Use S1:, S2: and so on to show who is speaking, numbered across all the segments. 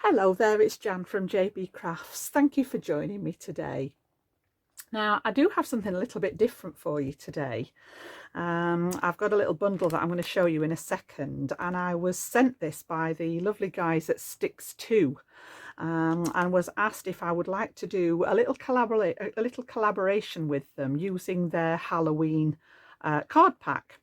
S1: Hello there, it's Jan from JB Crafts. Thank you for joining me today. Now, I do have something a little bit different for you today. I've got a little bundle that I'm going to show you in a second, and I was sent this by the lovely guys at Stix2 and was asked if I would like to do a little collaboration with them using their Halloween card pack.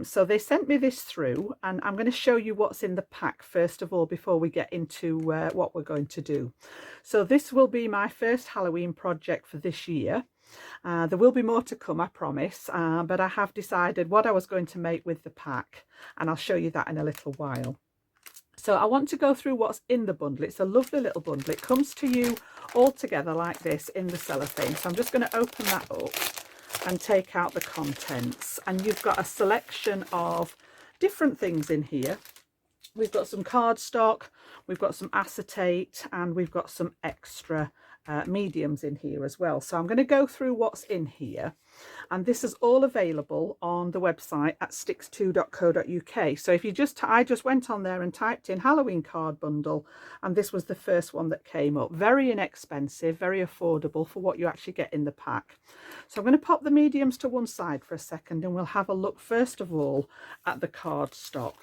S1: So they sent me this through, and I'm going to show you what's in the pack first of all before we get into what we're going to do. So this will be my first Halloween project for this year. There will be more to come, I promise, but I have decided what I was going to make with the pack, and I'll show you that in a little while. So I want to go through what's in the bundle. It's a lovely little bundle. It comes to you all together like this in the cellophane. So I'm just going to open that up and take out the contents, and you've got a selection of different things in here. We've got some cardstock, we've got some acetate, and we've got some extra mediums in here as well. So I'm going to go through what's in here, and this is all available on the website at stix2.co.uk. so if you I just went on there and typed in Halloween card bundle, and this was the first one that came up. Very inexpensive, very affordable for what you actually get in the pack. So I'm going to pop the mediums to one side for a second, and we'll have a look first of all at the cardstock.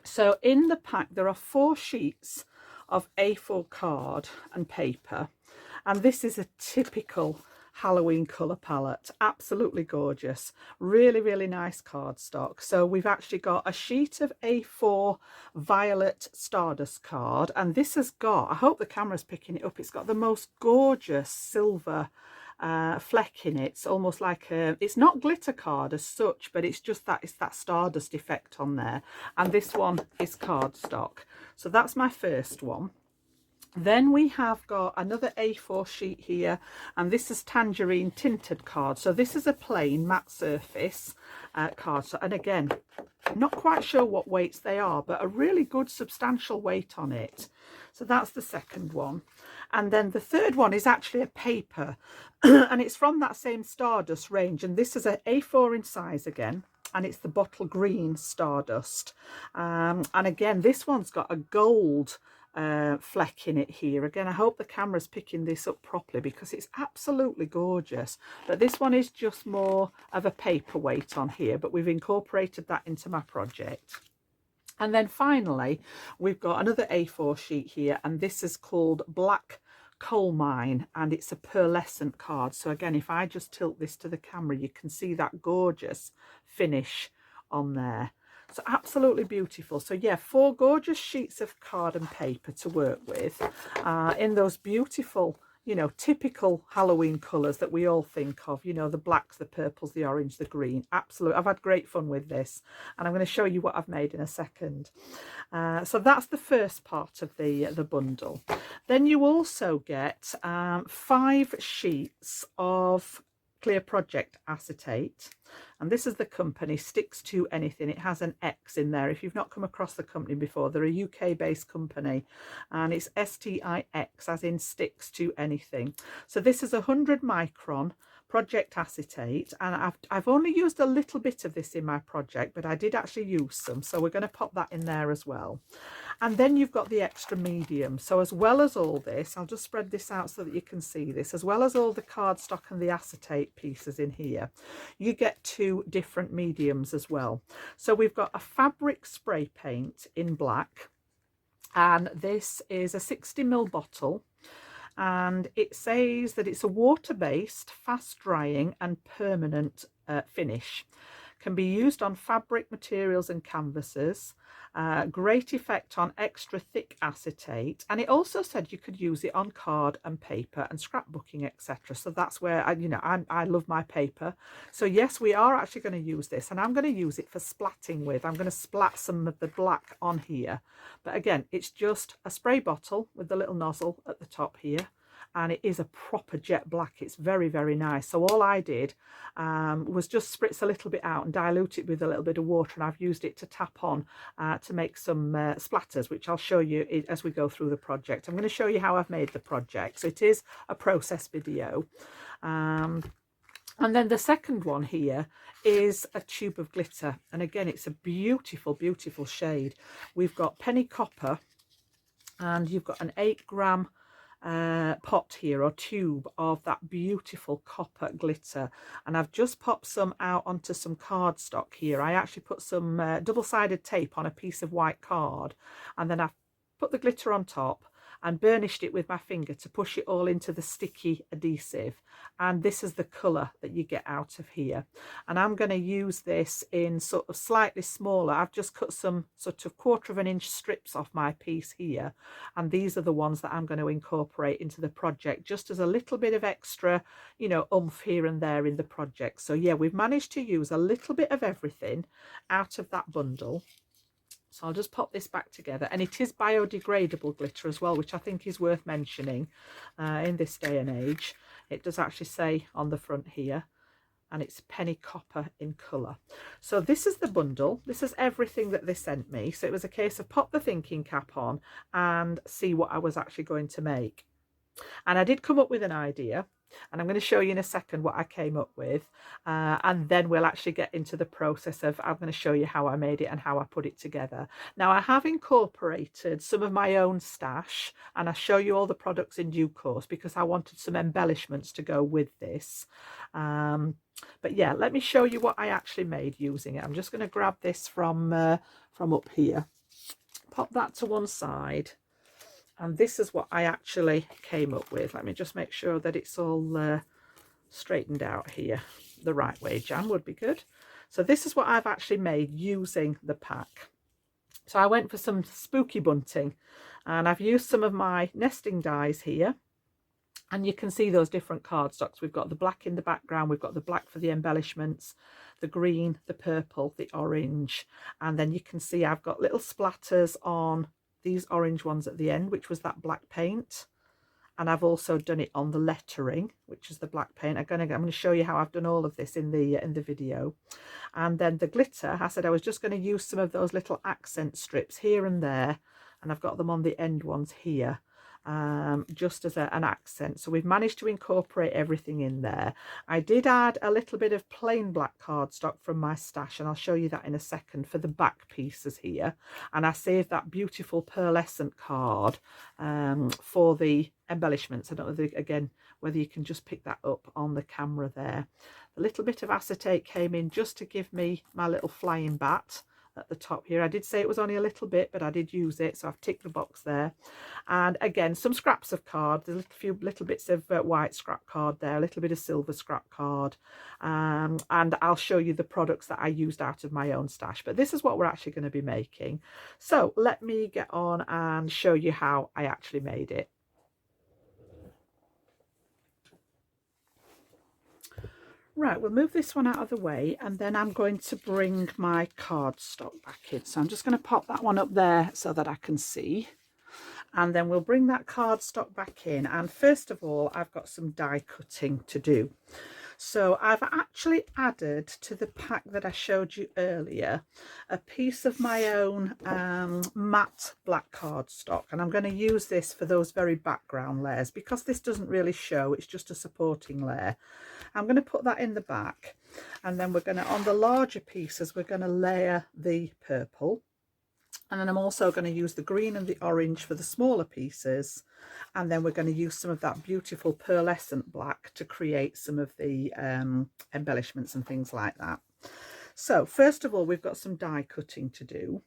S1: So in the pack there are 4 sheets of A4 card and paper, and this is a typical Halloween colour palette. Absolutely gorgeous, really nice cardstock. So we've actually got a sheet of A4 violet stardust card, and this has got, I hope the camera's picking it up, it's got the most gorgeous silver fleck in it. It's almost like it's not glitter card as such, but it's just that, it's that stardust effect on there. And this one is cardstock. So that's my first one. Then we have got another A4 sheet here, and this is tangerine tinted card. So this is a plain matte surface card. So, and again, not quite sure what weights they are, but a really good substantial weight on it. So that's the second one. And then the third one is actually a paper and it's from that same stardust range, and this is an A4 in size again, and it's the bottle green stardust. And again, this one's got a gold fleck in it here. Again, I hope the camera's picking this up properly because it's absolutely gorgeous, but this one is just more of a paperweight on here, but we've incorporated that into my project. And then finally we've got another A4 sheet here, and this is called Black Coal Mine, and it's a pearlescent card. So again, if I just tilt this to the camera, you can see that gorgeous finish on there. So absolutely beautiful. So yeah, 4 gorgeous sheets of card and paper to work with in those beautiful, you know, typical Halloween colours that we all think of, you know, the blacks, the purples, the orange, the green. Absolutely, I've had great fun with this, and I'm going to show you what I've made in a second. So that's the first part of the bundle. Then you also get 5 sheets of clear project acetate, and this is the company Stix2 anything. It has an X in there if you've not come across the company before. They're a UK based company, and it's STIX as in sticks to anything. So this is 100 micron project acetate, and I've only used a little bit of this in my project, but I did actually use some, so we're going to pop that in there as well. And then you've got the extra medium. So as well as all this, I'll just spread this out so that you can see this, as well as all the cardstock and the acetate pieces in here, you get 2 different mediums as well. So we've got a fabric spray paint in black, and this is a 60ml bottle, and it says that it's a water-based, fast-drying and permanent finish. Can be used on fabric materials and canvases. Great effect on extra thick acetate, and it also said you could use it on card and paper and scrapbooking, etc. So that's where I love my paper. So yes, we are actually going to use this, and I'm going to use it for splatting with. I'm going to splat some of the black on here, but again, it's just a spray bottle with the little nozzle at the top here, and it is a proper jet black. It's very nice. So all I did was just spritz a little bit out and dilute it with a little bit of water, and I've used it to tap on to make some splatters, which I'll show you as we go through the project. I'm going to show you how I've made the project. So it is a process video. And then the second one here is a tube of glitter, and again, it's a beautiful shade. We've got penny copper and you've got an 8 gram pot here, or tube, of that beautiful copper glitter, and I've just popped some out onto some cardstock here. I actually put some double-sided tape on a piece of white card, and then I've put the glitter on top and burnished it with my finger to push it all into the sticky adhesive, and this is the colour that you get out of here. And I'm going to use this in sort of slightly smaller. I've just cut some sort of 1/4 inch strips off my piece here, and these are the ones that I'm going to incorporate into the project, just as a little bit of extra, you know, oomph here and there in the project. So yeah, we've managed to use a little bit of everything out of that bundle. So I'll just pop this back together, and it is biodegradable glitter as well, which I think is worth mentioning in this day and age. It does actually say on the front here, and it's penny copper in colour. So this is the bundle. This is everything that they sent me. So it was a case of pop the thinking cap on and see what I was actually going to make. And I did come up with an idea, and I'm going to show you in a second what I came up with, and then we'll actually get into the process of, I'm going to show you how I made it and how I put it together. Now, I have incorporated some of my own stash, and I'll show you all the products in due course, because I wanted some embellishments to go with this. But yeah, let me show you what I actually made using it. I'm just going to grab this from up here, pop that to one side. And this is what I actually came up with. Let me just make sure that it's all straightened out here the right way. Jan would be good. So this is what I've actually made using the pack. So I went for some spooky bunting, and I've used some of my nesting dies here. And you can see those different cardstocks. We've got the black in the background, we've got the black for the embellishments, the green, the purple, the orange. And then you can see I've got little splatters on these orange ones at the end, which was that black paint, and I've also done it on the lettering, which is the black paint. I'm going to show you how I've done all of this in the video. And then the glitter, I said I was just going to use some of those little accent strips here and there, and I've got them on the end ones here, just as an accent. So we've managed to incorporate everything in there. I did add a little bit of plain black cardstock from my stash, and I'll show you that in a second, for the back pieces here. And I saved that beautiful pearlescent card for the embellishments. I don't know, again, whether you can just pick that up on the camera there. A little bit of acetate came in just to give me my little flying bat at the top here. I did say it was only a little bit, but I did use it, so I've ticked the box there. And again, some scraps of card. There's a few little bits of white scrap card there, a little bit of silver scrap card, and I'll show you the products that I used out of my own stash. But this is what we're actually going to be making. So let me get on and show you how I actually made it. Right, we'll move this one out of the way, and then I'm going to bring my cardstock back in. So I'm just going to pop that one up there so that I can see. And then we'll bring that cardstock back in. And first of all, I've got some die cutting to do. So I've actually added to the pack that I showed you earlier a piece of my own matte black cardstock, and I'm going to use this for those very background layers, because this doesn't really show, it's just a supporting layer. I'm going to put that in the back, and then we're going to, on the larger pieces, we're going to layer the purple. And then I'm also going to use the green and the orange for the smaller pieces. And then we're going to use some of that beautiful pearlescent black to create some of the embellishments and things like that. So first of all, we've got some die cutting to do.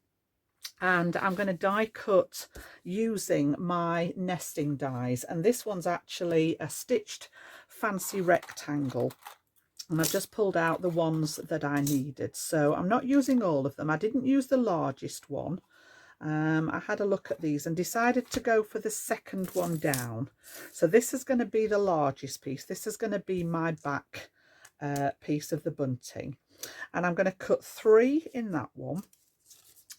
S1: And I'm going to die cut using my nesting dies. And this one's actually a stitched fancy rectangle. And I've just pulled out the ones that I needed. So I'm not using all of them. I didn't use the largest one. I had a look at these and decided to go for the second one down. So this is going to be the largest piece. This is going to be my back piece of the bunting. And I'm going to cut 3 in that one.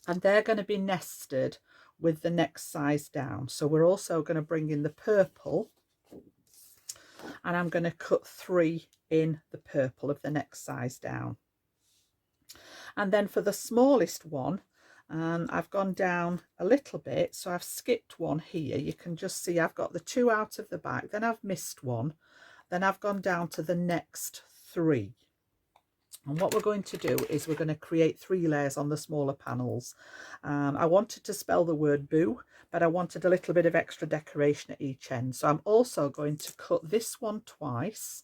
S1: And they're going to be nested with the next size down. So we're also going to bring in the purple. And I'm going to cut 3 in the purple of the next size down. And then for the smallest one, I've gone down a little bit, so I've skipped one here. You can just see I've got the 2 out of the back, then I've missed one, then I've gone down to the next 3. And what we're going to do is we're going to create 3 layers on the smaller panels. I wanted to spell the word boo, but I wanted a little bit of extra decoration at each end. So I'm also going to cut this one twice.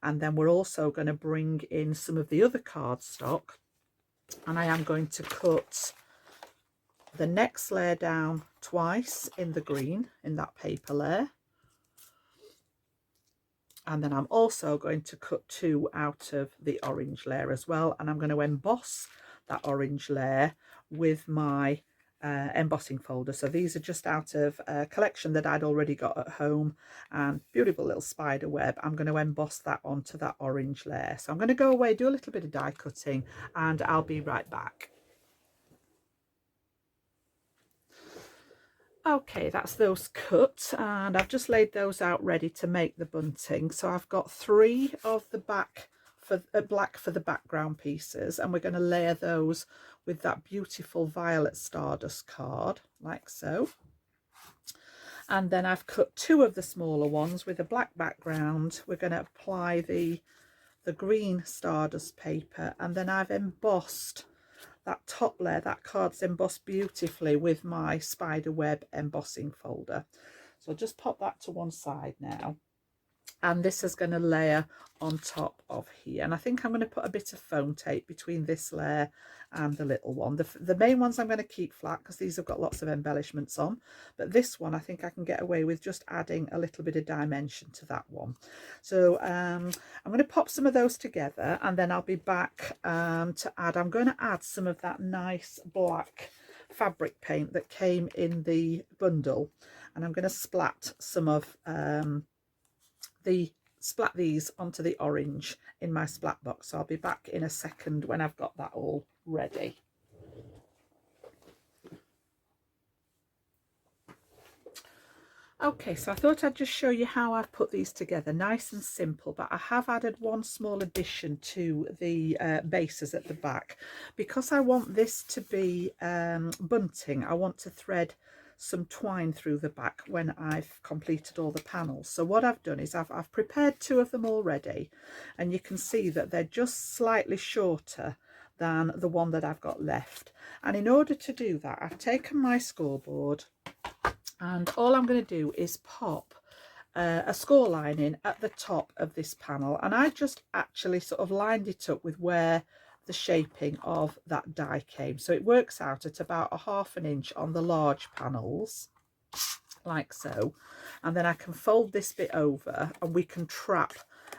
S1: And then we're also going to bring in some of the other cardstock. And I am going to cut the next layer down twice in the green, in that paper layer. And then I'm also going to cut 2 out of the orange layer as well. And I'm going to emboss that orange layer with my embossing folder. So these are just out of a collection that I'd already got at home, and beautiful little spider web. I'm going to emboss that onto that orange layer. So I'm going to go away, do a little bit of die cutting, and I'll be right back. Okay, that's those cut, and I've just laid those out ready to make the bunting. So I've got 3 of the back for black for the background pieces, and we're going to layer those with that beautiful violet stardust card, like so. And then I've cut 2 of the smaller ones with a black background. We're going to apply the green stardust paper, and then I've embossed that top layer. That card's embossed beautifully with my spider web embossing folder. So I'll just pop that to one side now. And this is going to layer on top of here. And I think I'm going to put a bit of foam tape between this layer and the little one. The main ones I'm going to keep flat because these have got lots of embellishments on. But this one I think I can get away with just adding a little bit of dimension to that one. So I'm going to pop some of those together, and then I'll be back to add. I'm going to add some of that nice black fabric paint that came in the bundle. And I'm going to splat some of splat these onto the orange in my splat box. So I'll be back in a second when I've got that all ready. Okay, so I thought I'd just show you how I've put these together, nice and simple, but I have added one small addition to the bases at the back. Because I want this to be bunting, I want to thread some twine through the back when I've completed all the panels. So what I've done is I've prepared 2 of them already, and you can see that they're just slightly shorter than the one that I've got left. And in order to do that, I've taken my scoreboard, and all I'm going to do is pop a score line in at the top of this panel, and I just actually sort of lined it up with where the shaping of that die came. So it works out at about a 1/2 inch on the large panels, like so. And then I can fold this bit over, and we can trap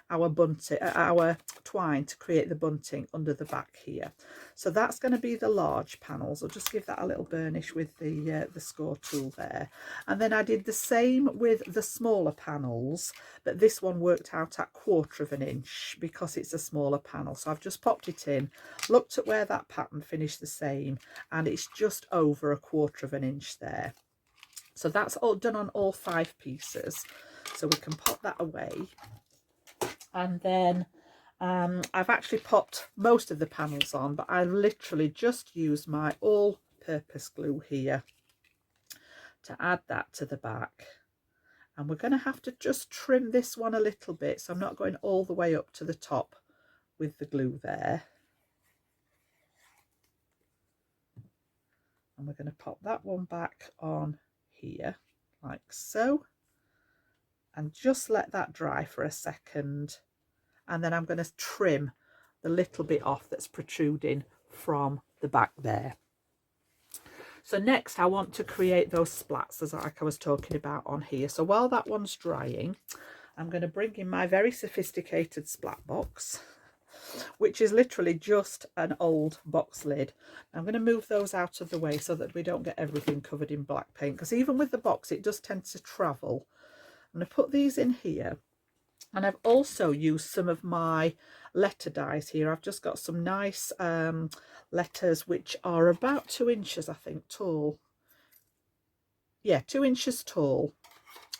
S1: our bunting, our twine, to create the bunting under the back here. So that's going to be the large panels. I'll just give that a little burnish with the score tool there. And then I did the same with the smaller panels, but this one worked out at 1/4 inch because it's a smaller panel. So I've just popped it in, looked at where that pattern finished the same, and it's just over a 1/4 inch there. So that's all done on all 5 pieces. So we can pop that away. And then I've actually popped most of the panels on, but I literally just used my all-purpose glue here to add that to the back. And we're going to have to just trim this one a little bit, so I'm not going all the way up to the top with the glue there. And we're going to pop that one back on here, like so. And just let that dry for a second. And then I'm going to trim the little bit off that's protruding from the back there. So next I want to create those splats, as like I was talking about on here. So while that one's drying, I'm going to bring in my very sophisticated splat box, which is literally just an old box lid. I'm going to move those out of the way so that we don't get everything covered in black paint, because even with the box it does tend to travel. I'm going to put these in here, and I've also used some of my letter dies here. I've just got some nice letters which are about 2 inches, I think, tall. Yeah, 2 inches tall,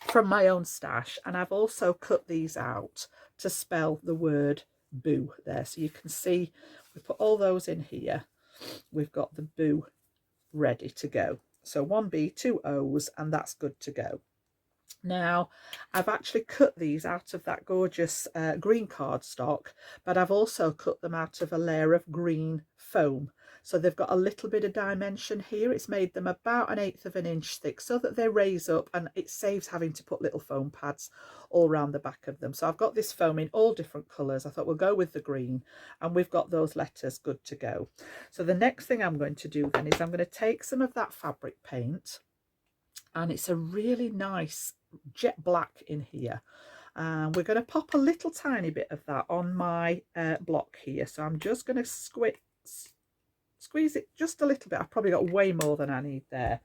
S1: from my own stash. And I've also cut these out to spell the word boo there. So you can see we put all those in here. We've got the boo ready to go. So 1 B, 2 O's, and that's good to go. Now, I've actually cut these out of that gorgeous green cardstock, but I've also cut them out of a layer of green foam. So they've got a little bit of dimension here. It's made them about 1/8 of an inch thick so that they raise up, and it saves having to put little foam pads all around the back of them. So I've got this foam in all different colours. I thought we'll go with the green, and we've got those letters good to go. So the next thing I'm going to do then is I'm going to take some of that fabric paint, and it's a really nice jet black in here. We're going to pop a little tiny bit of that on my block here. So I'm just going to squeeze it just a little bit. I've probably got way more than I need there,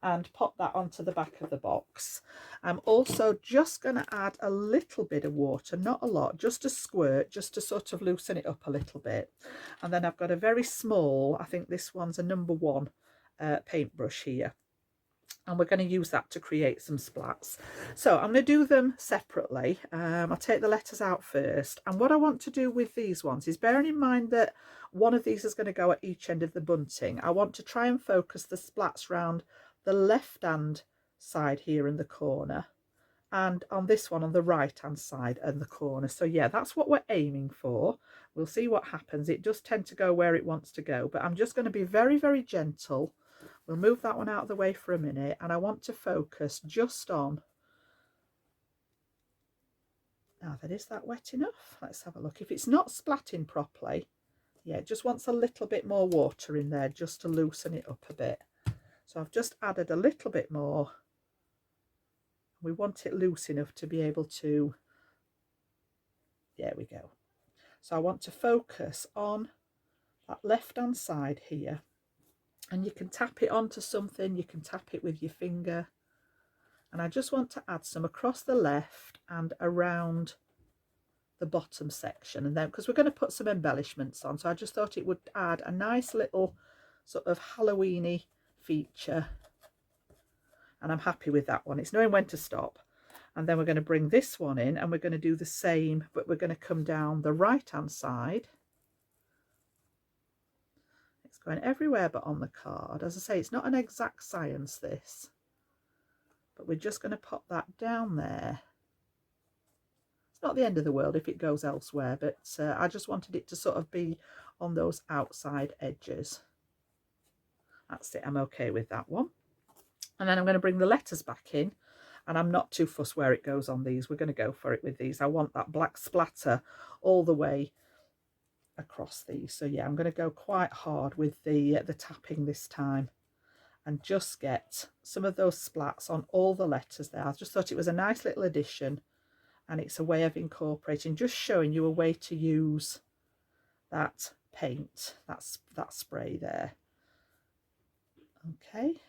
S1: and pop that onto the back of the box. I'm also just going to add a little bit of water, not a lot, just a squirt, just to sort of loosen it up a little bit. And then I've got a very small, I think this one's a number 1 paintbrush here, and we're going to use that to create some splats. So I'm going to do them separately. I'll take the letters out first, and what I want to do with these ones is, bearing in mind that one of these is going to go at each end of the bunting, I want to try and focus the splats round the left hand side here in the corner, and on this one on the right hand side and the corner. So yeah, that's what we're aiming for. We'll see what happens. It does tend to go where it wants to go, but I'm just going to be very, very gentle. We'll move that one out of the way for a minute, and I want to focus just on, now then, is that wet enough? Let's have a look. If it's not splatting properly, yeah, it just wants a little bit more water in there just to loosen it up a bit. So I've just added a little bit more. We want it loose enough to be able to, there we go. So I want to focus on that left hand side here. And you can tap it onto something, you can tap it with your finger. And I just want to add some across the left and around the bottom section. And then, because we're going to put some embellishments on, so I just thought it would add a nice little sort of Halloween-y feature. And I'm happy with that one. It's knowing when to stop. And then we're going to bring this one in, and we're going to do the same, but we're going to come down the right-hand side. It's going everywhere but on the card. As I say, it's not an exact science, this, but we're just going to pop that down there. It's not the end of the world if it goes elsewhere, but I just wanted it to sort of be on those outside edges. That's it, I'm okay with that one. And then I'm going to bring the letters back in, and I'm not too fussed where it goes on these. We're going to go for it with these. I want that black splatter all the way across these. So yeah, I'm going to go quite hard with the tapping this time, and just get some of those splats on all the letters there. I just thought it was a nice little addition, and it's a way of incorporating, just showing you a way to use that paint, that spray there. Okay,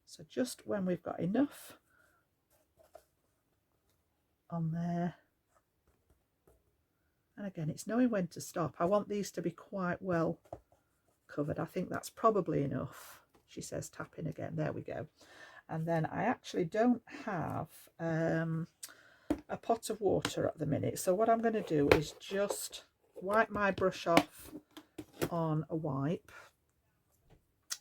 S1: so just when we've got enough on there, and again, it's knowing when to stop. I want these to be quite well covered. I think that's probably enough. She says tapping again. There we go. And then I actually don't have a pot of water at the minute. So what I'm going to do is just wipe my brush off on a wipe,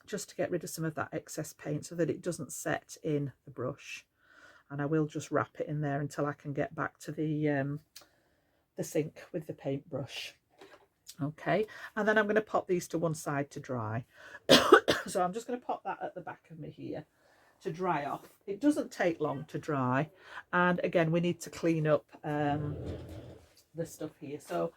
S1: just to get rid of some of that excess paint so that it doesn't set in the brush. And I will just wrap it in there until I can get back to the sink with the paintbrush. Okay, and then I'm going to pop these to one side to dry. So I'm just going to pop that at the back of me here to dry off. It doesn't take long to dry, and again, we need to clean up the stuff here. So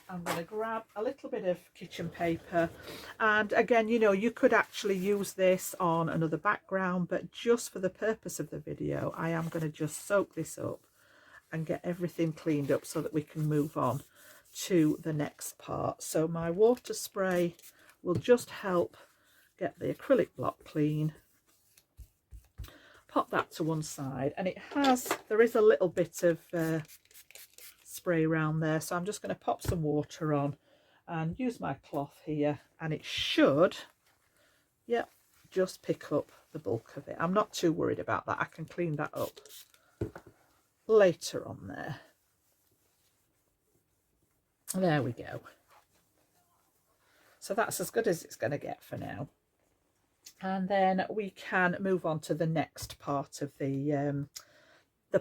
S1: I'm going to grab a little bit of kitchen paper, and again, you know, you could actually use this on another background, but just for the purpose of the video, I am going to just soak this up and get everything cleaned up so that we can move on to the next part. So my water spray will just help get the acrylic block clean. Pop that to one side, and there is a little bit of spray around there, so I'm just going to pop some water on and use my cloth here, and it should, yep, just pick up the bulk of it. I'm not too worried about that. I can clean that up later on there. There we go. So that's as good as it's going to get for now. and then we can move on to the next part of the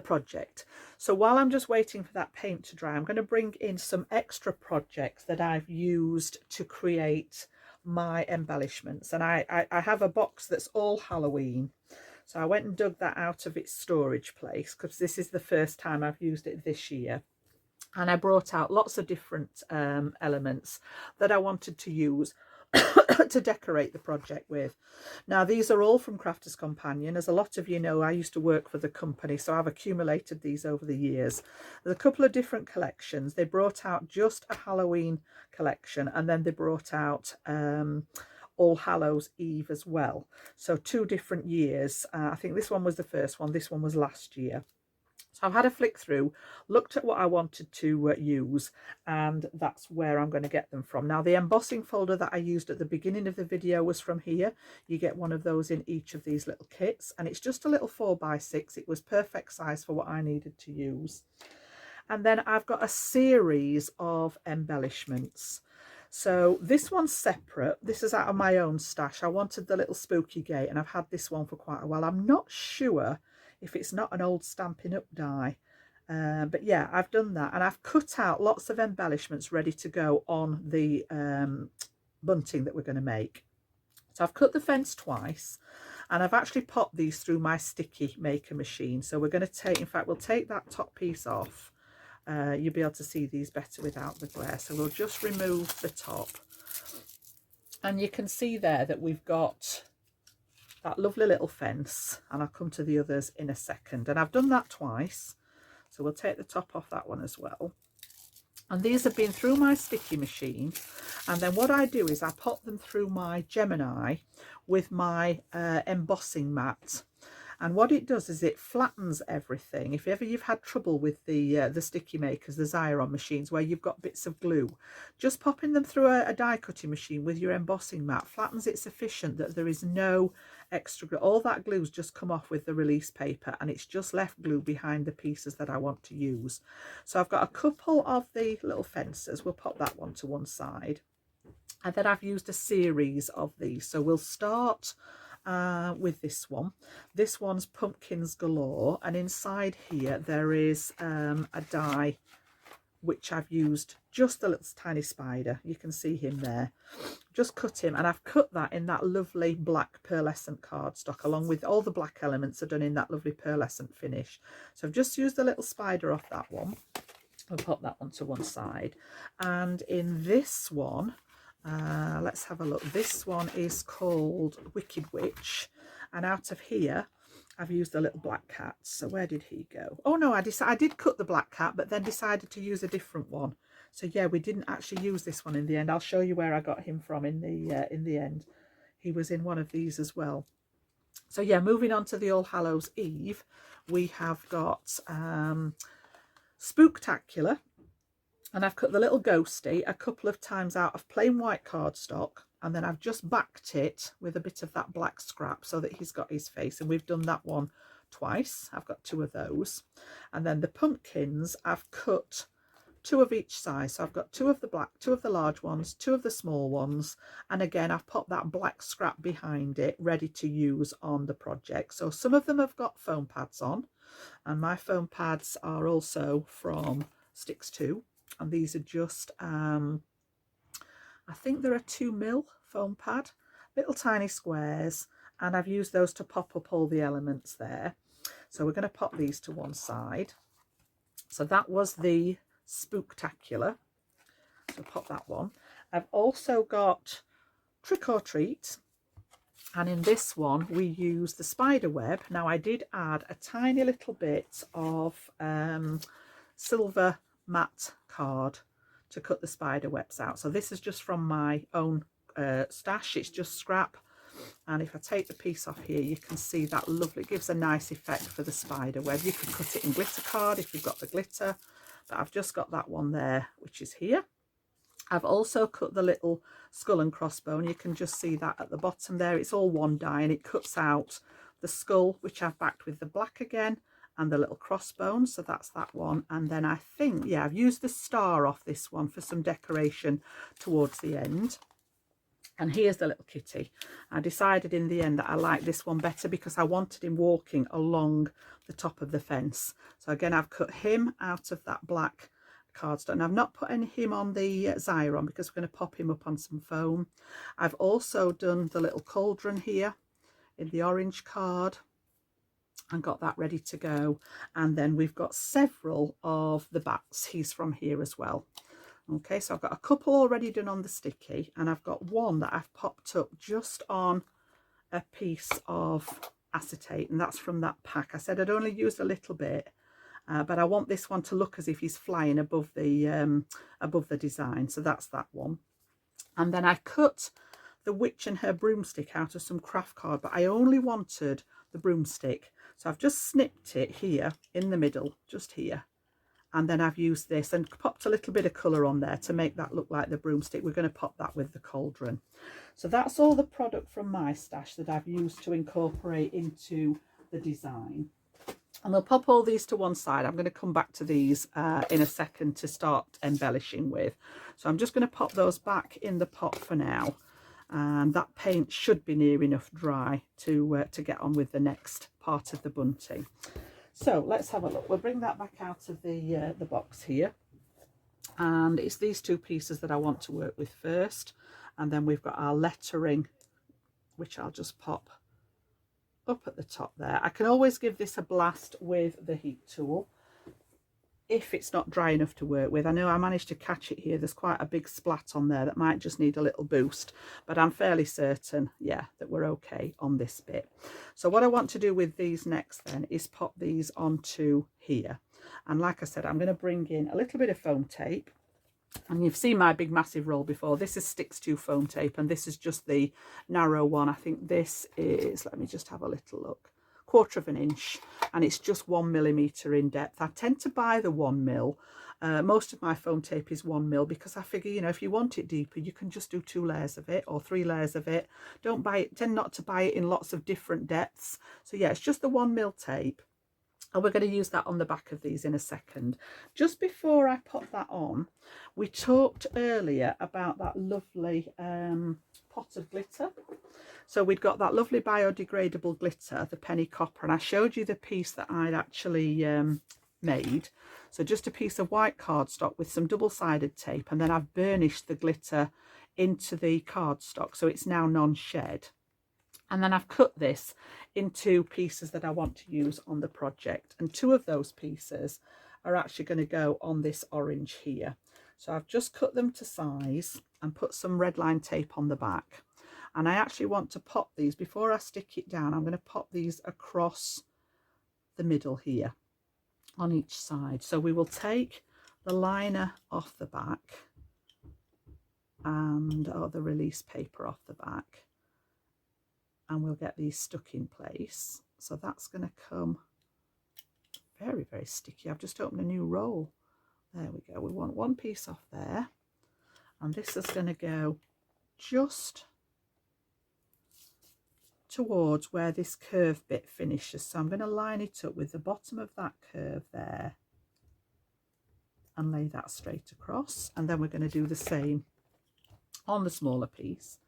S1: project. So while I'm just waiting for that paint to dry, I'm going to bring in some extra projects that I've used to create my embellishments. And I have a box that's all Halloween. So I went and dug that out of its storage place because this is the first time I've used it this year. And I brought out lots of different elements that I wanted to use to decorate the project with. Now, these are all from Crafters Companion. As a lot of you know, I used to work for the company, so I've accumulated these over the years. There's a couple of different collections. They brought out just a Halloween collection, and then they brought out All Hallows Eve as well. So 2 different years. I think this one was the first one. This one was last year. So I've had a flick through, looked at what I wanted to use, and that's where I'm going to get them from. Now, the embossing folder that I used at the beginning of the video was from here. You get one of those in each of these little kits, and it's just a little 4x6. It was perfect size for what I needed to use. And then I've got a series of embellishments. So this one's separate. This is out of my own stash. I wanted the little spooky gate, and I've had this one for quite a while. I'm not sure if it's not an old Stampin' Up die. But yeah, I've done that, and I've cut out lots of embellishments ready to go on the bunting that we're going to make. So I've cut the fence twice, and I've actually popped these through my sticky maker machine. So we're going to take, in fact, we'll take that top piece off. You'll be able to see these better without the glare. So we'll just remove the top. And you can see there that we've got that lovely little fence, and I'll come to the others in a second. And I've done that twice, so we'll take the top off that one as well. And these have been through my sticky machine, and then what I do is I pop them through my Gemini with my embossing mat. And what it does is it flattens everything. If ever you've had trouble with the sticky makers, the Xyron machines, where you've got bits of glue, just popping them through a die cutting machine with your embossing mat flattens it sufficient that there is no extra glue. All that glue's just come off with the release paper, and it's just left glue behind the pieces that I want to use. So I've got a couple of the little fences. We'll pop that one to one side. And then I've used a series of these. So we'll start with this one. This one's Pumpkins Galore, and inside here there is a die which I've used just a little tiny spider. You can see him there. Just cut him, and I've cut that in that lovely black pearlescent cardstock, along with all the black elements are done in that lovely pearlescent finish. So I've just used the little spider off that one. I'll pop that one to one side. And in this one, let's have a look. This one is called Wicked Witch, and out of here I've used a little black cat. So where did he go? Oh no, I did cut the black cat, but then decided to use a different one. So yeah, we didn't actually use this one in the end. I'll show you where I got him from in the end. He was in one of these as well. So yeah, moving on to the All Hallows Eve, we have got Spooktacular. And I've cut the little ghosty a couple of times out of plain white cardstock, and then I've just backed it with a bit of that black scrap so that he's got his face, and we've done that one twice. I've got 2 of those. And then the pumpkins, I've cut 2 of each size. So I've got 2 of the black, 2 of the large ones, 2 of the small ones, and again I've popped that black scrap behind it ready to use on the project. So some of them have got foam pads on, and my foam pads are also from Stix2. And these are just, I think they're a 2mm foam pad, little tiny squares, and I've used those to pop up all the elements there. So we're going to pop these to one side. So that was the Spooktacular. So pop that one. I've also got Trick or Treat, and in this one we use the spider web. Now I did add a tiny little bit of silver matte card to cut the spider webs out. So this is just from my own stash. It's just scrap, and if I take the piece off here, you can see that lovely, it gives a nice effect for the spider web. You could cut it in glitter card if you've got the glitter, but I've just got that one there, which is here. I've also cut the little skull and crossbone. You can just see that at the bottom there. It's all one die, and it cuts out the skull, which I've backed with the black again, and the little crossbone. So that's that one. And then I think, yeah, I've used the star off this one for some decoration towards the end. And here's the little kitty. I decided in the end that I like this one better because I wanted him walking along the top of the fence. So again, I've cut him out of that black cardstock, and I've not put any him on the Xyron because we're going to pop him up on some foam. I've also done the little cauldron here in the orange card and got that ready to go. And then we've got several of the bats. He's from here as well. Okay, so I've got a couple already done on the sticky, and I've got one that I've popped up just on a piece of acetate, and that's from that pack. I said I'd only used a little bit, but I want this one to look as if he's flying above the design. So that's that one. And then I cut the witch and her broomstick out of some craft card, but I only wanted the broomstick. So I've just snipped it here in the middle, just here. And then I've used this and popped a little bit of colour on there to make that look like the broomstick. We're going to pop that with the cauldron. So that's all the product from my stash that I've used to incorporate into the design. And we'll pop all these to one side. I'm going to come back to these in a second to start embellishing with. So I'm just going to pop those back in the pot for now. And that paint should be near enough dry to get on with the next part of the bunting. So let's have a look. We'll bring that back out of the box here. And it's these two pieces that I want to work with first. And then we've got our lettering, which I'll just pop up at the top there. I can always give this a blast with the heat tool if it's not dry enough to work with. I know I managed to catch it here. There's quite a big splat on there that might just need a little boost, but I'm fairly certain, yeah, that we're okay on this bit. So what I want to do with these next then is pop these onto here. And like I said, I'm going to bring in a little bit of foam tape. And you've seen my big massive roll before. This is Stix2 foam tape, and this is just the narrow one. I think this is, let me just have a little look, 1/4 of an inch, and it's just 1 millimeter in depth. I tend to buy the 1 mil. Most of my foam tape is 1 mil because I figure, you know, if you want it deeper, you can just do 2 layers of it or 3 layers of it. Don't buy it, tend not to buy it in lots of different depths. So yeah, it's just the 1 mil tape. And we're going to use that on the back of these in a second. Just before I pop that on, we talked earlier about that lovely pot of glitter. So we'd got that lovely biodegradable glitter, the penny copper, and I showed you the piece that I'd actually made. So just a piece of white cardstock with some double-sided tape, and then I've burnished the glitter into the cardstock, so it's now non-shed. And then I've cut this into pieces that I want to use on the project. And 2 of those pieces are actually going to go on this orange here. So I've just cut them to size and put some red line tape on the back. And I actually want to pop these, before I stick it down, I'm going to pop these across the middle here on each side. So we will take the liner off the back and the release paper off the back. And we'll get these stuck in place. So that's going to come very, very sticky. I've just opened a new roll. There we go. We want 1 piece off there. And this is going to go just towards where this curved bit finishes. So I'm going to line it up with the bottom of that curve there and lay that straight across. And then we're going to do the same on the smaller piece.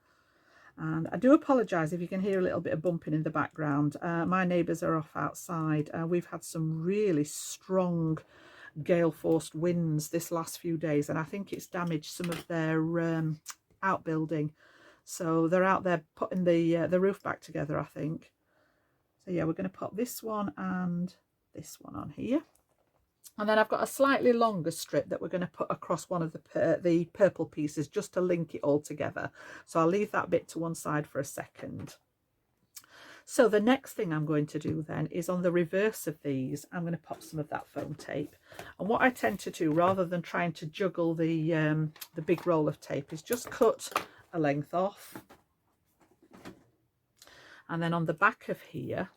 S1: And I do apologise if you can hear a little bit of bumping in the background. My neighbours are off outside. We've had some really strong gale-forced winds this last few days, and I think it's damaged some of their outbuilding. So they're out there putting the roof back together, I think. So yeah, we're going to pop this one and this one on here. And then I've got a slightly longer strip that we're going to put across one of the purple pieces just to link it all together. So I'll leave that bit to one side for a second. So the next thing I'm going to do then is on the reverse of these, I'm going to pop some of that foam tape. And what I tend to do, rather than trying to juggle the big roll of tape, is just cut a length off. And then on the back of here,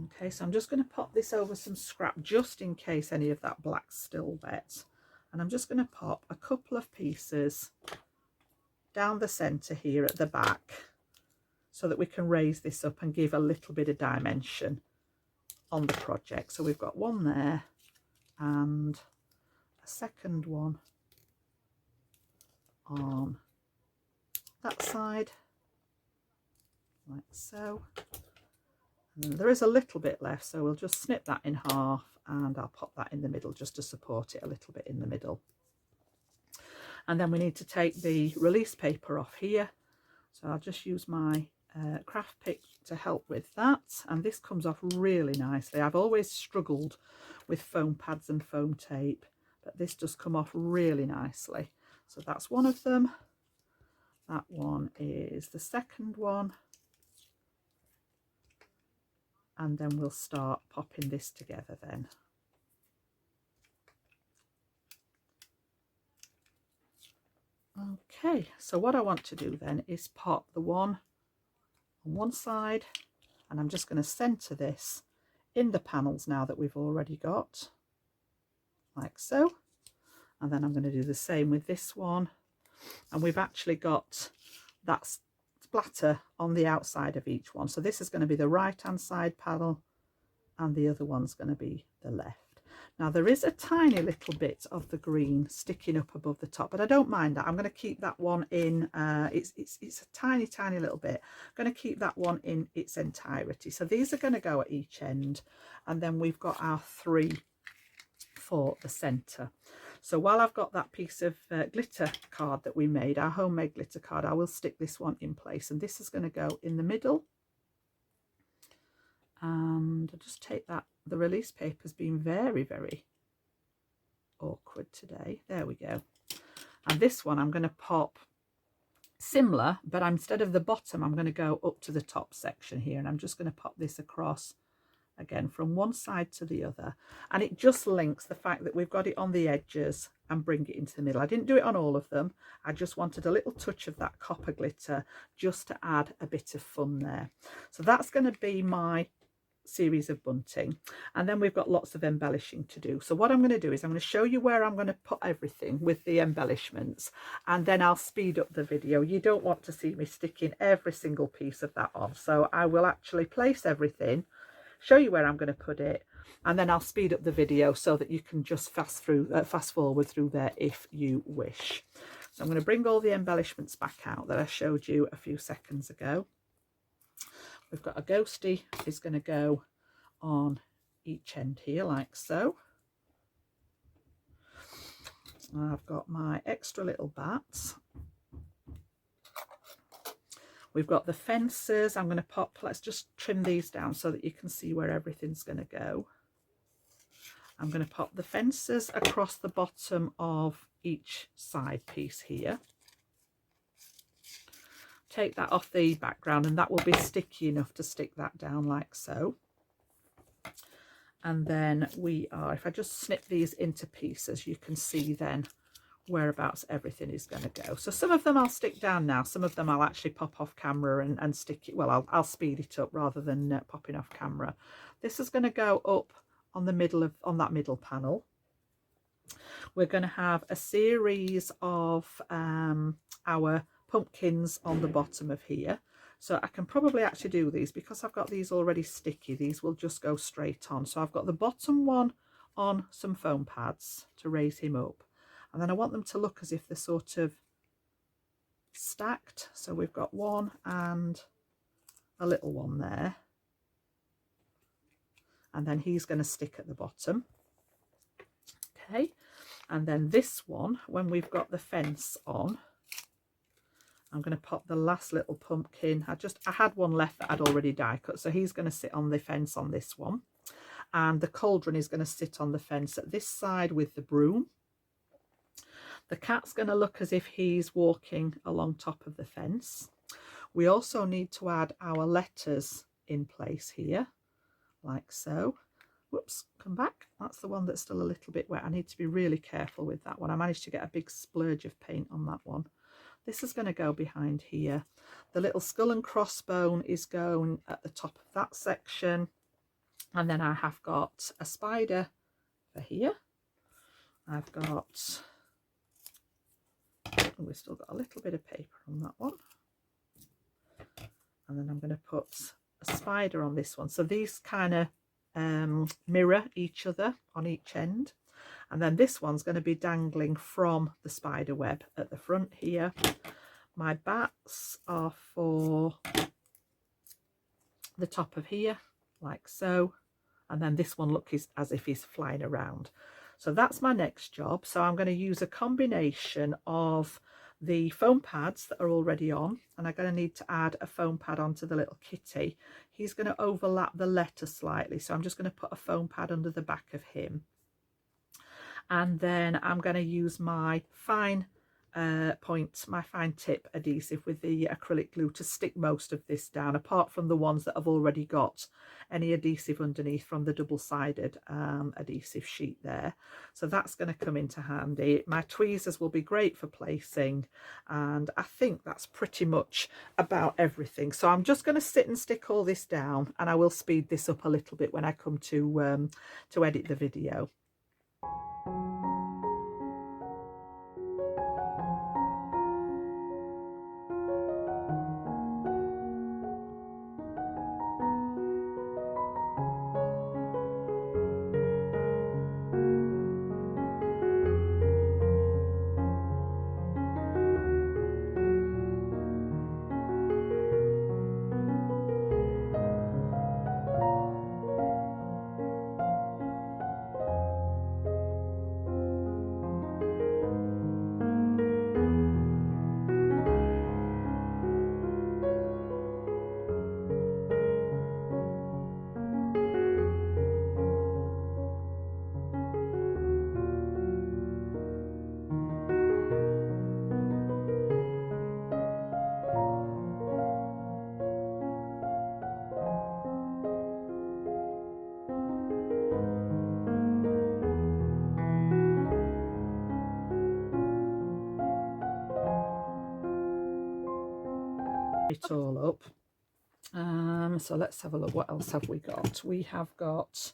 S1: okay, so I'm just going to pop this over some scrap just in case any of that black's still wet. And I'm just going to pop a couple of pieces down the centre here at the back so that we can raise this up and give a little bit of dimension on the project. So we've got one there and a second one on that side, like so. And there is a little bit left, so we'll just snip that in half, and I'll pop that in the middle just to support it a little bit in the middle. And then we need to take the release paper off here, so I'll just use my craft pick to help with that, and this comes off really nicely. I've always struggled with foam pads and foam tape, but this does come off really nicely. So that's one of them. That one is the second one, and then we'll start popping this together then. Okay, so what I want to do then is pop the one on one side, and I'm just going to center this in the panels now that we've already got, like so. And then I'm going to do the same with this one, and we've actually got that splatter on the outside of each one. So this is going to be the right hand side panel, and the other one's going to be the left. Now there is a tiny little bit of the green sticking up above the top, but I don't mind that. I'm going to keep that one in, it's a tiny little bit. I'm going to keep that one in its entirety. So these are going to go at each end, and then we've got our 3 for the center. So while I've got that piece of glitter card that we made, our homemade glitter card, I will stick this one in place, and this is going to go in the middle. And I'll just take that. The release paper's been very awkward today. There we go. And this one I'm going to pop similar, but instead of the bottom, I'm going to go up to the top section here, and I'm just going to pop this across again from one side to the other, and it just links the fact that we've got it on the edges and bring it into the middle. I didn't do it on all of them. I just wanted a little touch of that copper glitter just to add a bit of fun there. So that's going to be my series of bunting, and then we've got lots of embellishing to do. So what I'm going to do is I'm going to show you where I'm going to put everything with the embellishments, and then I'll speed up the video. You don't want to see me sticking every single piece of that on, so I will actually place everything, show you where I'm going to put it, and then I'll speed up the video so that you can just fast forward through there if you wish. So I'm going to bring all the embellishments back out that I showed you a few seconds ago. We've got a ghosty is going to go on each end here like so. I've got my extra little bats. We've got the fences. I'm going to pop, let's just trim these down so that you can see where everything's going to go. I'm going to pop the fences across the bottom of each side piece here. Take that off the background, and that will be sticky enough to stick that down like so. And then if I just snip these into pieces, you can see then whereabouts everything is going to go. So some of them I'll stick down now, some of them I'll actually pop off camera and stick it, well, I'll speed it up rather than popping off camera. This is going to go up on the middle on that middle panel. We're going to have a series of our pumpkins on the bottom of here, so I can probably actually do these because I've got these already sticky. These will just go straight on. So I've got the bottom one on some foam pads to raise him up, and then I want them to look as if they're sort of stacked. So we've got one and a little one there, and then he's going to stick at the bottom. Okay, and then this one, when we've got the fence on, I'm going to pop the last little pumpkin. I had one left that I'd already die cut, so he's going to sit on the fence on this one, and the cauldron is going to sit on the fence at this side with the broom. The cat's going to look as if he's walking along top of the fence. We also need to add our letters in place here, like so. Whoops, come back. That's the one that's still a little bit wet. I need to be really careful with that one. I managed to get a big splurge of paint on that one. This is going to go behind here. The little skull and crossbone is going at the top of that section. And then I have got a spider for here. I've got, we've still got a little bit of paper on that one. And then I'm going to put a spider on this one. So these kind of mirror each other on each end. And then this one's going to be dangling from the spider web at the front here. My bats are for the top of here, like so, and then this one looks as if he's flying around. So that's my next job. So I'm going to use a combination of the foam pads that are already on, and I'm going to need to add a foam pad onto the little kitty. He's going to overlap the letter slightly, so I'm just going to put a foam pad under the back of him. And then I'm going to use my fine my fine tip adhesive with the acrylic glue to stick most of this down, apart from the ones that have already got any adhesive underneath from the double-sided adhesive sheet there. So that's going to come into handy. My tweezers will be great for placing, and I think that's pretty much about everything. So I'm just going to sit and stick all this down, and I will speed this up a little bit when I come to edit the video. It all up. So let's have a look. What else have we got? We have got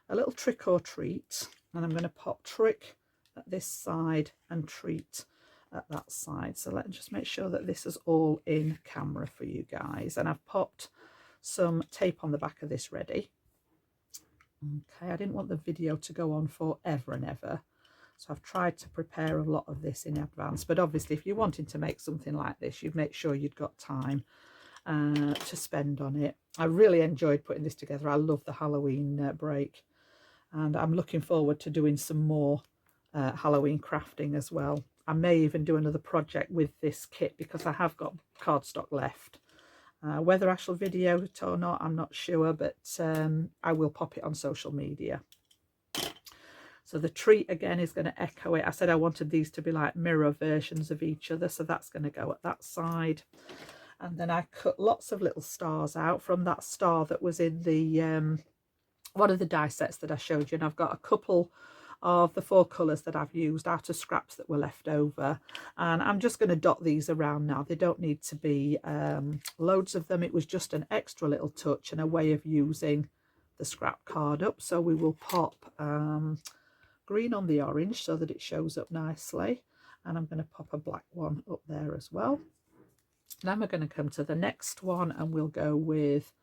S1: a little trick or treat, and I'm going to pop trick at this side and treat at that side. So let's just make sure that this is all in camera for you guys. And I've popped some tape on the back of this ready. Okay, I didn't want the video to go on forever and ever, so I've tried to prepare a lot of this in advance. But obviously, if you're wanting to make something like this, you'd make sure you'd got time to spend on it. I really enjoyed putting this together. I love the Halloween break, and I'm looking forward to doing some more Halloween crafting as well. I may even do another project with this kit because I have got cardstock left. Whether I shall video it or not, I'm not sure, but I will pop it on social media. So the treat again is going to echo it. I said I wanted these to be like mirror versions of each other, so that's going to go at that side. And then I cut lots of little stars out from that star that was in the one of the die sets that I showed you. And I've got a couple of the 4 colours that I've used out of scraps that were left over, and I'm just going to dot these around now. They don't need to be loads of them. It was just an extra little touch and a way of using the scrap card up. So we will pop green on the orange so that it shows up nicely, and I'm going to pop a black one up there as well. Then we're going to come to the next one, and we'll go with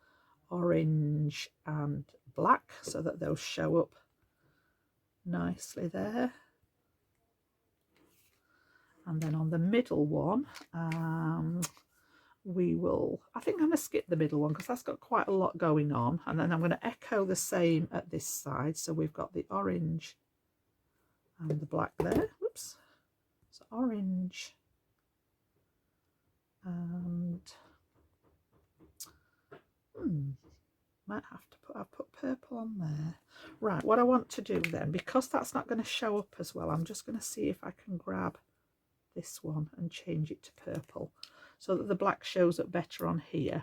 S1: orange and black so that those show up nicely there. And then on the middle one, we will, I think I'm going to skip the middle one because that's got quite a lot going on. And then I'm going to echo the same at this side. So we've got the orange and the black there. Whoops. So orange and might have to put, I've put purple on there. Right, what I want to do then, because that's not going to show up as well, I'm just going to see if I can grab this one and change it to purple so that the black shows up better on here.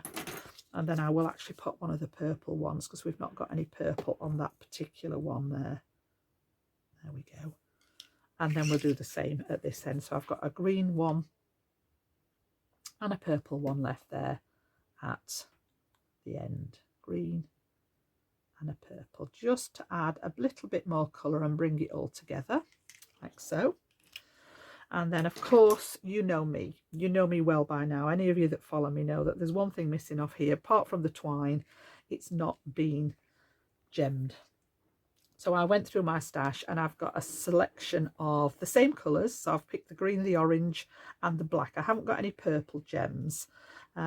S1: And then I will actually put one of the purple ones because we've not got any purple on that particular one there. There we go. And then we'll do the same at this end. So I've got a green one and a purple one left there at the end. Green and a purple, just to add a little bit more colour and bring it all together like so. And then of course, you know me well by now. Any of you that follow me know that there's one thing missing off here apart from the twine. It's not been gemmed. So I went through my stash and I've got a selection of the same colours. So I've picked the green, the orange and the black. I haven't got any purple gems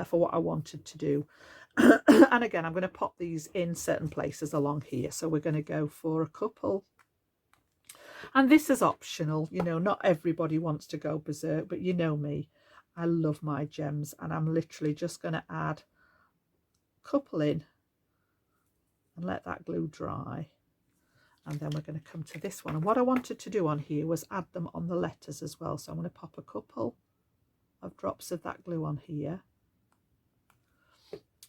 S1: for what I wanted to do. And again, I'm going to pop these in certain places along here. So we're going to go for a couple. And this is optional, you know, not everybody wants to go berserk, but you know me, I love my gems, and I'm literally just going to add a couple in and let that glue dry. And then we're going to come to this one. And what I wanted to do on here was add them on the letters as well. So I'm going to pop a couple of drops of that glue on here.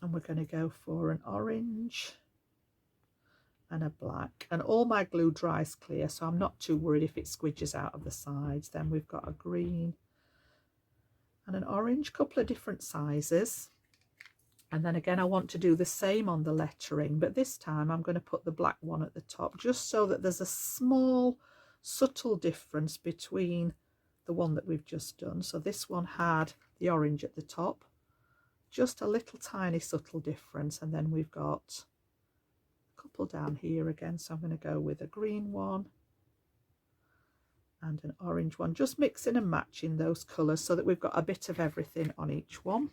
S1: And we're going to go for an orange and a black. And all my glue dries clear, so I'm not too worried if it squidges out of the sides. Then we've got a green and an orange, couple of different sizes. And then again, I want to do the same on the lettering, but this time I'm going to put the black one at the top, just so that there's a small, subtle difference between the one that we've just done. So this one had the orange at the top, just a little tiny subtle difference. And then we've got a couple down here again. So I'm going to go with a green one and an orange one, just mixing and matching those colours so that we've got a bit of everything on each one.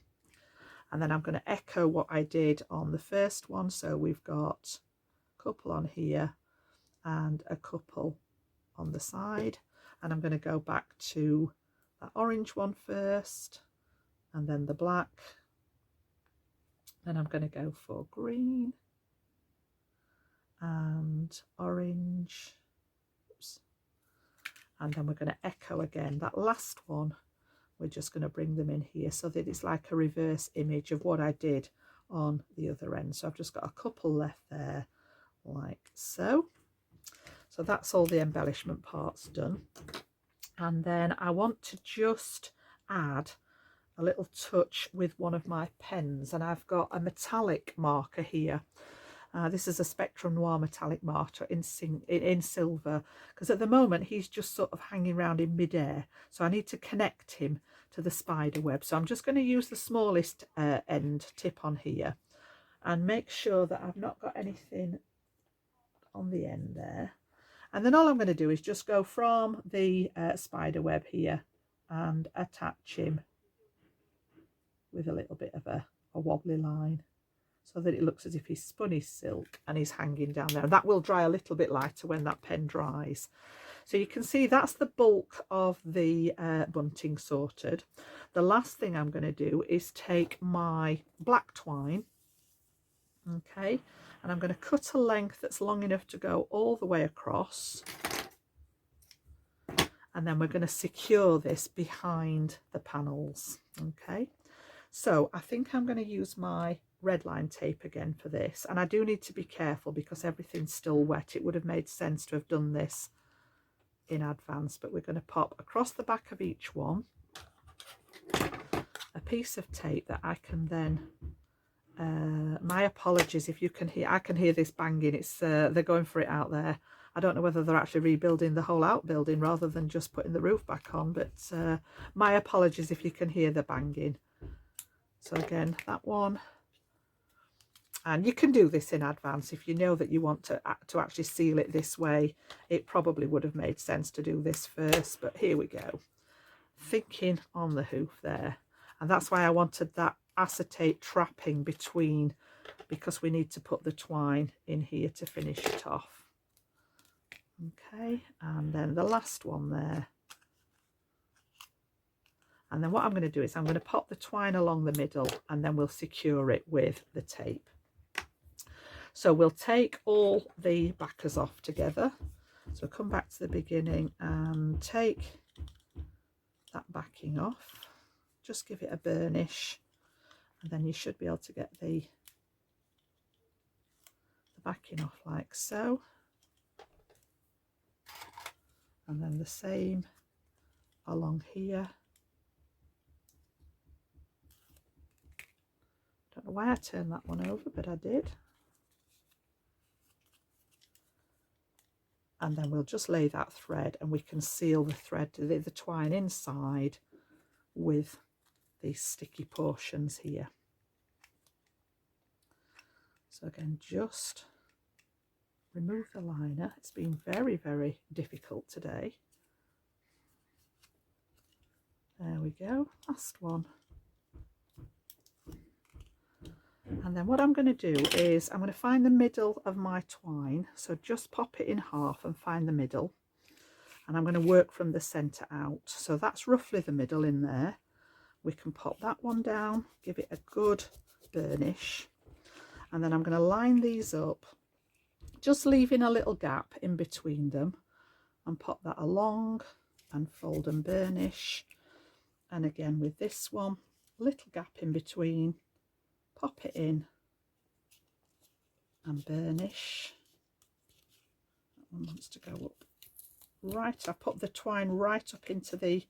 S1: And then I'm going to echo what I did on the first one. So we've got a couple on here and a couple on the side. And I'm going to go back to that orange one first and then the black. Then I'm going to go for green and orange. Oops. And then we're going to echo again that last one. We're just going to bring them in here so that it's like a reverse image of what I did on the other end. So I've just got a couple left there like so. So that's all the embellishment parts done. And then I want to just add a little touch with one of my pens, and I've got a metallic marker here. This is a Spectrum Noir metallic marker in silver, because at the moment he's just sort of hanging around in midair, so I need to connect him to the spider web. So I'm just going to use the smallest end tip on here and make sure that I've not got anything on the end there. And then all I'm going to do is just go from the spider web here and attach him with a little bit of a wobbly line, so that it looks as if he's spun his silk and he's hanging down there. And that will dry a little bit lighter when that pen dries. So you can see that's the bulk of the bunting sorted. The last thing I'm going to do is take my black twine, okay, and I'm going to cut a length that's long enough to go all the way across. And then we're going to secure this behind the panels, okay. So I think I'm going to use my red line tape again for this, and I do need to be careful because everything's still wet. It would have made sense to have done this in advance, but we're going to pop across the back of each one a piece of tape that I can then my apologies if you can hear, I can hear this banging. It's they're going for it out there. I don't know whether they're actually rebuilding the whole outbuilding rather than just putting the roof back on, but my apologies if you can hear the banging. So again, that one. And you can do this in advance if you know that you want to actually seal it this way. It probably would have made sense to do this first, but here we go. Thinking on the hoof there. And that's why I wanted that acetate trapping between, because we need to put the twine in here to finish it off. Okay, and then the last one there. And then what I'm going to do is I'm going to pop the twine along the middle and then we'll secure it with the tape. So we'll take all the backers off together. So come back to the beginning and take that backing off. Just give it a burnish and then you should be able to get the backing off like so. And then the same along here. Don't know why I turned that one over, but I did. And then we'll just lay that thread and we can seal the thread, the twine inside with these sticky portions here. So again, just remove the liner. It's been very, very difficult today. There we go, last one. And then what I'm going to do is I'm going to find the middle of my twine. So just pop it in half and find the middle. And I'm going to work from the centre out. So that's roughly the middle in there. We can pop that one down, give it a good burnish. And then I'm going to line these up, just leaving a little gap in between them, and pop that along and fold and burnish. And again with this one, little gap in between, pop it in and burnish. That one wants to go up. Right, I put the twine right up into the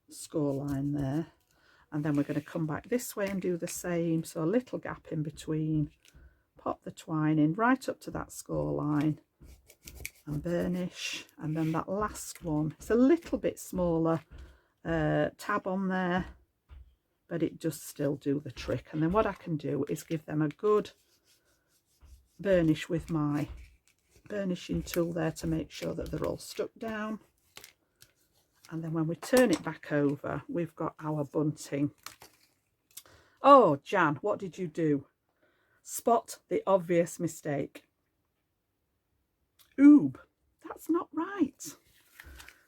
S1: score line there. And then we're going to come back this way and do the same. So a little gap in between, pop the twine in right up to that score line and burnish. And then that last one, it's a little bit smaller tab on there, but it does still do the trick. And then what I can do is give them a good burnish with my burnishing tool there to make sure that they're all stuck down. And then when we turn it back over, we've got our bunting. Oh, Jan, what did you do? Spot the obvious mistake. Oob, that's not right.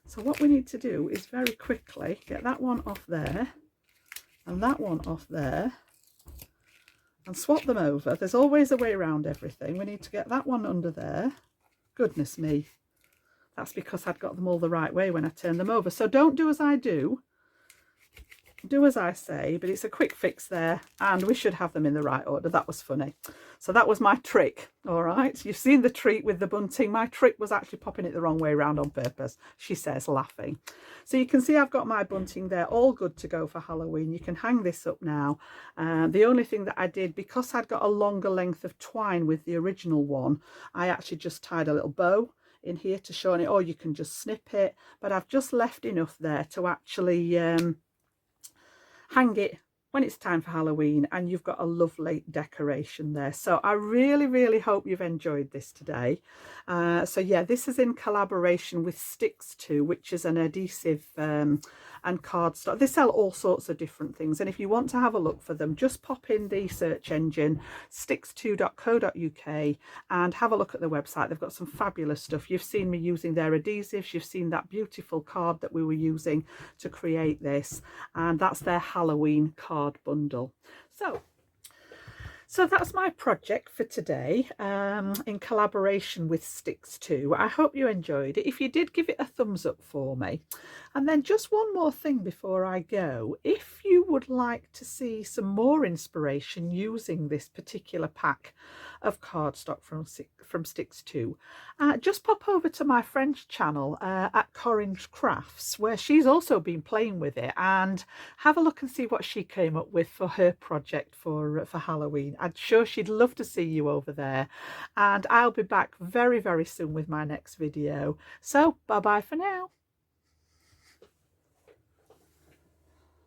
S1: So what we need to do is very quickly get that one off there and that one off there and swap them over. There's always a way around everything. We need to get that one under there. Goodness me. That's because I'd got them all the right way when I turned them over. So don't do as I do. Do as I say, but it's a quick fix there, and we should have them in the right order. That was funny. So that was my trick. All right, you've seen the treat with the bunting. My trick was actually popping it the wrong way around on purpose, she says, laughing. So you can see I've got my bunting there, all good to go for Halloween. You can hang this up now. The only thing that I did, because I'd got a longer length of twine with the original one, I actually just tied a little bow in here to show it, or you can just snip it, but I've just left enough there to actually hang it when it's time for Halloween, and you've got a lovely decoration there. So I really, really hope you've enjoyed this today. So yeah, this is in collaboration with Stix2, which is an adhesive and cardstock. They sell all sorts of different things, and if you want to have a look for them, just pop in the search engine stix2.co.uk and have a look at the website. They've got some fabulous stuff. You've seen me using their adhesives, you've seen that beautiful card that we were using to create this, and that's their Halloween card bundle. So that's my project for today, in collaboration with Stix2. I hope you enjoyed it. If you did, give it a thumbs up for me. And then just one more thing before I go. If you would like to see some more inspiration using this particular pack of cardstock from Stix2, just pop over to my friend's channel at Corinne's Crafts, where she's also been playing with it, and have a look and see what she came up with for her project for Halloween. I'm sure she'd love to see you over there, and I'll be back very, very soon with my next video. So bye bye for now.